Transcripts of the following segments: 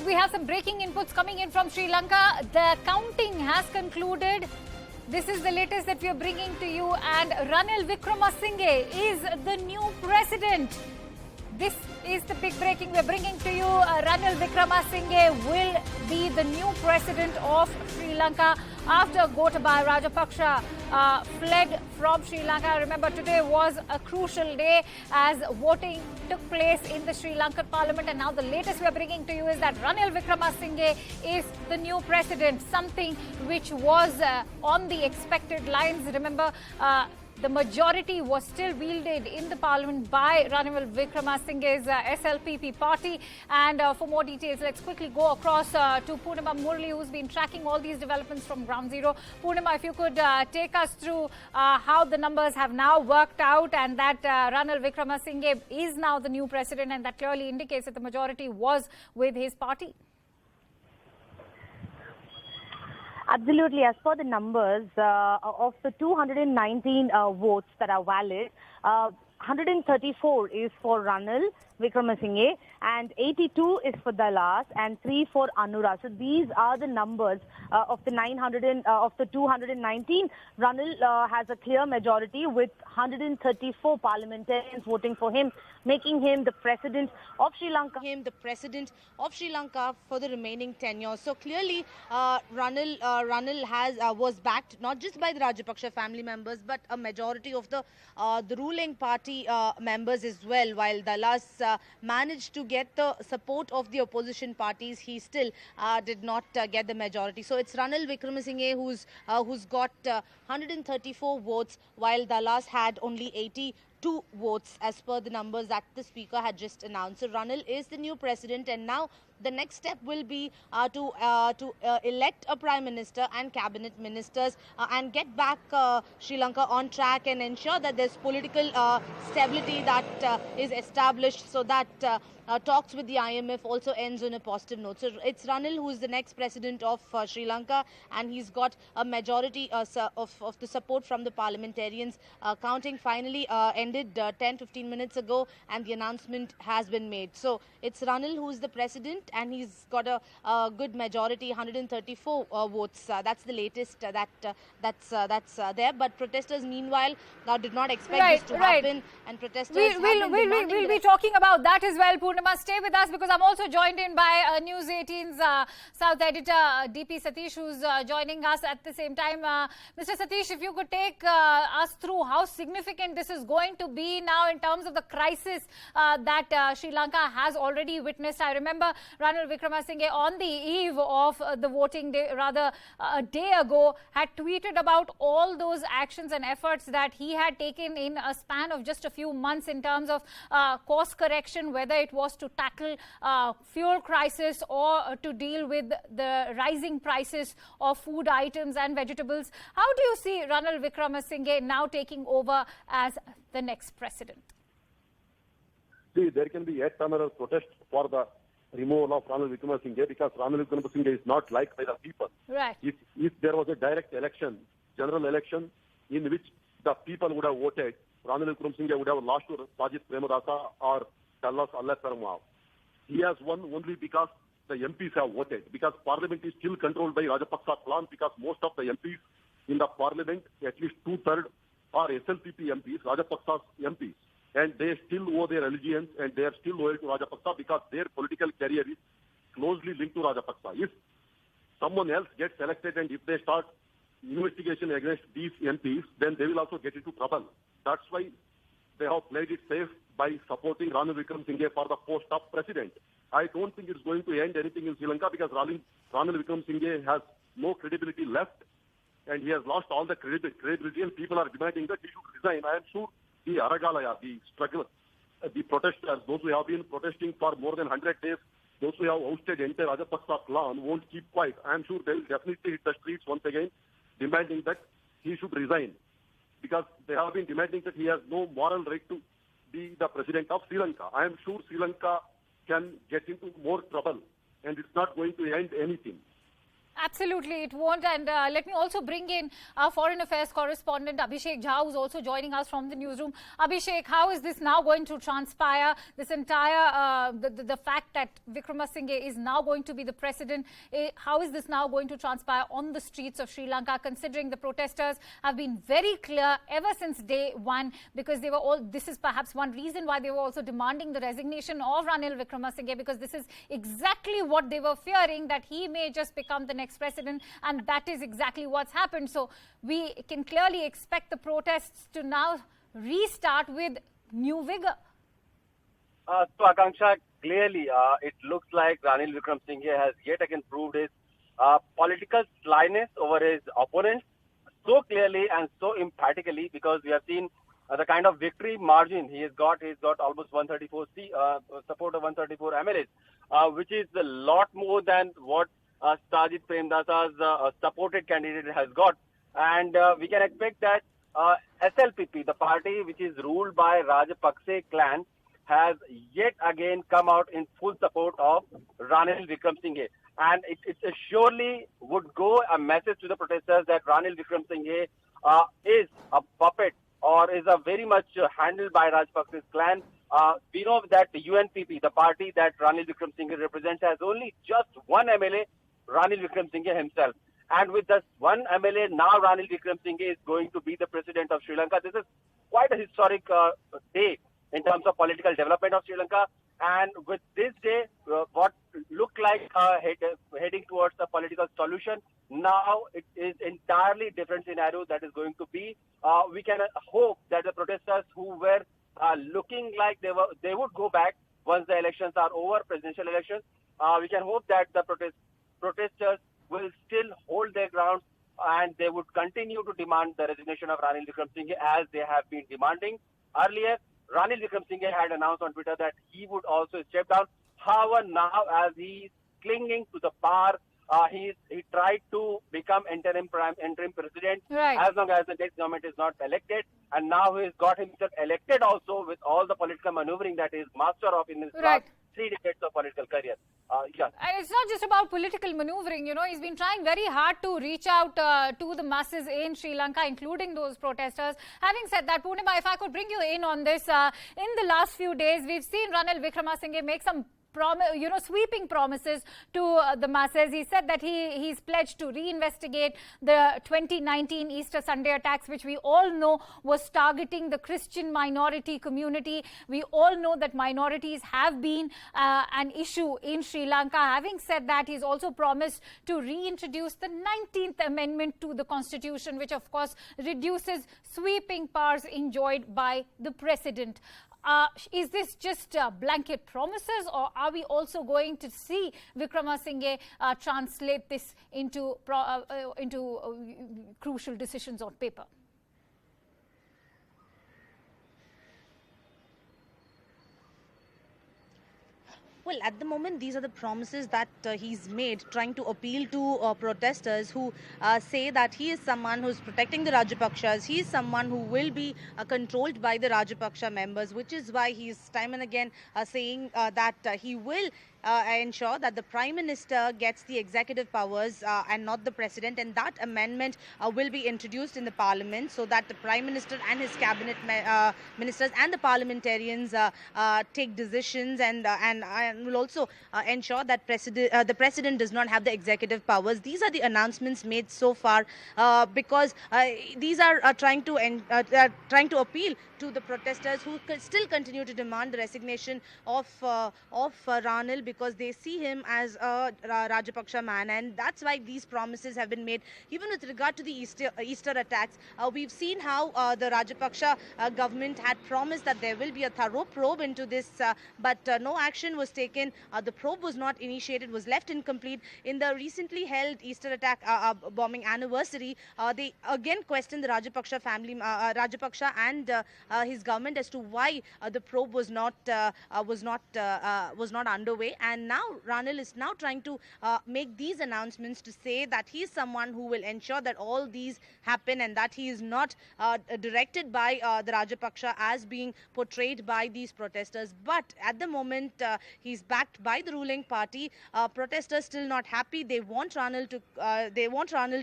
we have some breaking inputs coming in from Sri Lanka. The counting has concluded. This is the latest that we are bringing to you, and Ranil Wickremesinghe is the new president. This is the big breaking we're bringing to you. Ranil Wickremesinghe will be the new president of Sri Lanka after Gotabaya Rajapaksa fled from Sri Lanka. Remember, today was a crucial day as voting took place in the Sri Lankan parliament, and now the latest we are bringing to you is that Ranil Wickremesinghe is the new president, something which was on the expected lines. Remember, the majority was still wielded in the parliament by Ranil Wickremesinghe's SLPP party. And for more details, let's quickly go across to Purnima Murli, who's been tracking all these developments from ground zero. Purnima, if you could take us through how the numbers have now worked out, and that Ranil Wickremesinghe is now the new president, and that clearly indicates that the majority was with his party. Absolutely. As per the numbers, of the 219 votes that are valid, 134 is for Ranil Wickremesinghe and 82 is for Dullas and 3 for Anura. So these are the numbers of the 219. Ranil has a clear majority with 134 parliamentarians voting for him, making him the president of Sri Lanka. For the remaining tenure. So clearly, Ranil was backed not just by the Rajapaksa family members, but a majority of the ruling party members as well. While Dullas managed to get the support of the opposition parties, he still did not get the majority. So it's Ranil Wickremesinghe who's got 134 votes, while Dullas had only 82 votes as per the numbers that the speaker had just announced. So Ranil is the new president, and now the next step will be to elect a prime minister and cabinet ministers and get back Sri Lanka on track and ensure that there's political stability that is established, so that talks with the IMF also ends on a positive note. So it's Ranil who is the next president of Sri Lanka, and he's got a majority of the support from the parliamentarians. Counting finally ended 10-15 minutes ago, and the announcement has been made. So it's Ranil who is the president, and he's got a good majority, 134 votes. That's the latest that's there. But protesters, meanwhile, did not expect this to happen, and protesters we'll be talking about that as well. Purnima, stay with us, because I'm also joined in by News 18's South editor DP Satish, who's joining us at the same time. Mr. Satish, if you could take us through how significant this is going to be now in terms of the crisis that Sri Lanka has already witnessed. I remember Ranil Wickremesinghe on the eve of the voting day, rather a day ago, had tweeted about all those actions and efforts that he had taken in a span of just a few months in terms of course correction, whether it was to tackle fuel crisis or to deal with the rising prices of food items and vegetables. How do you see Ranil Wickremesinghe now taking over as the next president? See, there can be yet another protest for the removal of Ranil Wickremesinghe, because Ranil Wickremesinghe is not liked by the people. Right. If there was a direct election, general election, in which the people would have voted, Ranil Wickremesinghe would have lost to Sajid Premadasa or Dullas Alahapperuma. He has won only because the MPs have voted, because parliament is still controlled by Rajapaksa clan, because most of the MPs in the parliament, at least 2/3, are SLPP MPs, Rajapaksa's MPs. And they still owe their allegiance, and they are still loyal to Rajapaksa, because their political career is closely linked to Rajapaksa. If someone else gets elected and if they start investigation against these MPs, then they will also get into trouble. That's why they have played it safe by supporting Ranil Wickremesinghe for the post of president. I don't think it's going to end anything in Sri Lanka, because Ranil Wickremesinghe has no credibility left, and he has lost all the credibility, and people are demanding that he should resign. I am sure the Aragalaya, the struggle, the protesters, those who have been protesting for more than 100 days, those who have ousted entire Rajapaksa clan won't keep quiet. I am sure they will definitely hit the streets once again, demanding that he should resign, because they have been demanding that he has no moral right to be the president of Sri Lanka. I am sure Sri Lanka can get into more trouble, and it's not going to end anything. Absolutely, it won't. And let me also bring in our foreign affairs correspondent Abhishek Jha, who's also joining us from the newsroom. Abhishek, how is this now going to transpire? This entire the fact that Wickremesinghe is now going to be the president. How is this now going to transpire on the streets of Sri Lanka? Considering the protesters have been very clear ever since day one, because they were all. This is perhaps one reason why they were also demanding the resignation of Ranil Wickremesinghe, because this is exactly what they were fearing, that he may just become the next president, and that is exactly what's happened. So we can clearly expect the protests to now restart with new vigor. So Akanksha, clearly it looks like Ranil Wickremesinghe has yet again proved his political slyness over his opponents so clearly and so emphatically, because we have seen the kind of victory margin he has got. He's got almost 134 support of 134 MLAs, which is a lot more than what Sajid Premdasa's supported candidate has got. And we can expect that SLPP, the party which is ruled by Rajapaksa clan, has yet again come out in full support of Ranil Wickremesinghe. And it surely would go a message to the protesters that Ranil Wickremesinghe is a puppet, or is a very much handled by Rajapaksa's clan. We know that the UNPP, the party that Ranil Wickremesinghe represents, has only just one MLA, Ranil Wickremesinghe himself. And with this one MLA, now Ranil Wickremesinghe is going to be the president of Sri Lanka. This is quite a historic day in terms of political development of Sri Lanka. And with this day, what looked like heading towards a political solution, now it is entirely different scenario that is going to be. We can hope that the protesters who were looking like they would go back once the elections are over, presidential elections. We can hope that the protesters will still hold their ground, and they would continue to demand the resignation of Ranil Wickremesinghe as they have been demanding. Earlier, Ranil Wickremesinghe had announced on Twitter that he would also step down. However, now as he is clinging to the power, he tried to become interim president, Right. as long as the next government is not elected. And now he has got himself elected also, with all the political maneuvering that he is master of in his Right. last 3 decades of political career. Yeah. And it's not just about political maneuvering, he's been trying very hard to reach out to the masses in Sri Lanka, including those protesters. Having said that, Purnima, if I could bring you in on this, in the last few days, we've seen Ranil Wickremesinghe make some sweeping promises to the masses. He said that he's pledged to reinvestigate the 2019 Easter Sunday attacks, which we all know was targeting the Christian minority community. We all know that minorities have been an issue in Sri Lanka. Having said that, he's also promised to reintroduce the 19th Amendment to the Constitution, which of course reduces sweeping powers enjoyed by the president. Is this just blanket promises, or are we also going to see Wickremesinghe translate this into crucial decisions on paper? Well, at the moment, these are the promises that he's made, trying to appeal to protesters who say that he is someone who's protecting the Rajapaksas. He is someone who will be controlled by the Rajapaksa members, which is why he's time and again saying that he will ensure that the Prime Minister gets the executive powers and not the President, and that amendment will be introduced in the Parliament so that the Prime Minister and his cabinet ministers and the parliamentarians take decisions, and will also ensure that the President does not have the executive powers. These are the announcements made so far because these are trying to appeal to the protesters who still continue to demand the resignation of Ranil, because they see him as a Rajapaksa man, and that's why these promises have been made. Even with regard to the Easter attacks, we've seen how the Rajapaksa government had promised that there will be a thorough probe into this, but no action was taken. The probe was not initiated, was left incomplete. In the recently held Easter attack bombing anniversary, they again questioned the Rajapaksa family, Rajapaksa and his government as to why the probe was not underway. And now Ranil is now trying to make these announcements to say that he is someone who will ensure that all these happen, and that he is not directed by the Rajapaksa as being portrayed by these protesters. But at the moment, he's backed by the ruling party. Protesters still not happy. They want Ranil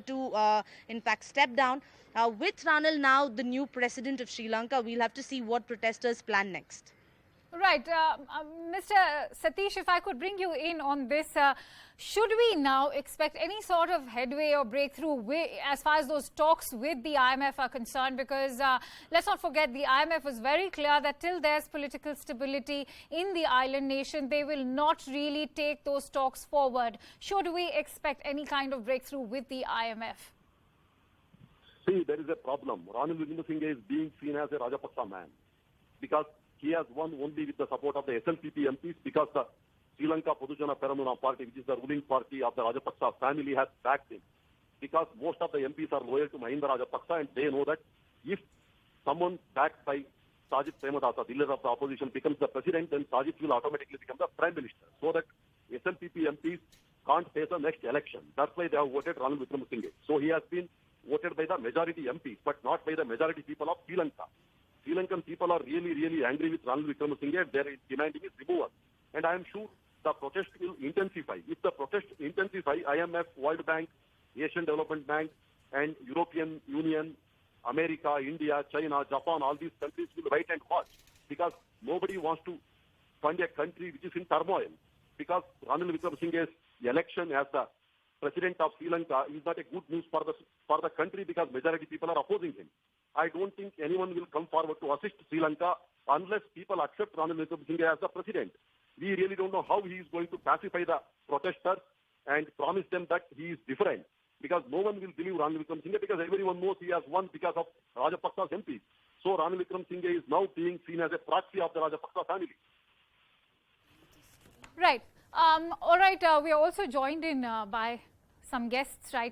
to in fact step down. With Ranil now the new president of Sri Lanka, we'll have to see what protesters plan next. Right. Mr. Satish, if I could bring you in on this, should we now expect any sort of headway or breakthrough as far as those talks with the IMF are concerned? Because let's not forget, the IMF was very clear that till there's political stability in the island nation, they will not really take those talks forward. Should we expect any kind of breakthrough with the IMF? See, there is a problem. Ranil Wickremesinghe is being seen as a Rajapaksa man because he has won only with the support of the SLPP MPs, because the Sri Lanka Podujana Peramuna party, which is the ruling party of the Rajapaksa family, has backed him. Because most of the MPs are loyal to Mahinda Rajapaksa, and they know that if someone backed by Sajid Premadasa, the leader of the opposition, becomes the president, then Sajid will automatically become the prime minister. So that SLPP MPs can't face the next election. That's why they have voted Ranil Wickremesinghe. So he has been voted by the majority MPs, but not by the majority people of Sri Lanka. Sri Lankan people are really, really angry with Ranil Wickremesinghe. They are demanding his removal. And I am sure the protest will intensify. If the protest intensify, IMF, World Bank, Asian Development Bank, and European Union, America, India, China, Japan, all these countries will wait and watch, because nobody wants to fund a country which is in turmoil. Because Ranil Wickremesinghe's election as the president of Sri Lanka is not a good news for the country, because majority people are opposing him. I don't think anyone will come forward to assist Sri Lanka unless people accept Ranil Wickremesinghe as the president. We really don't know how he is going to pacify the protesters and promise them that he is different, because no one will believe Ranil Wickremesinghe, because everyone knows he has won because of Rajapaksa's MPs. So Ranil Wickremesinghe is now being seen as a proxy of the Rajapaksa family. Right. All right. We are also joined in by some guests right now.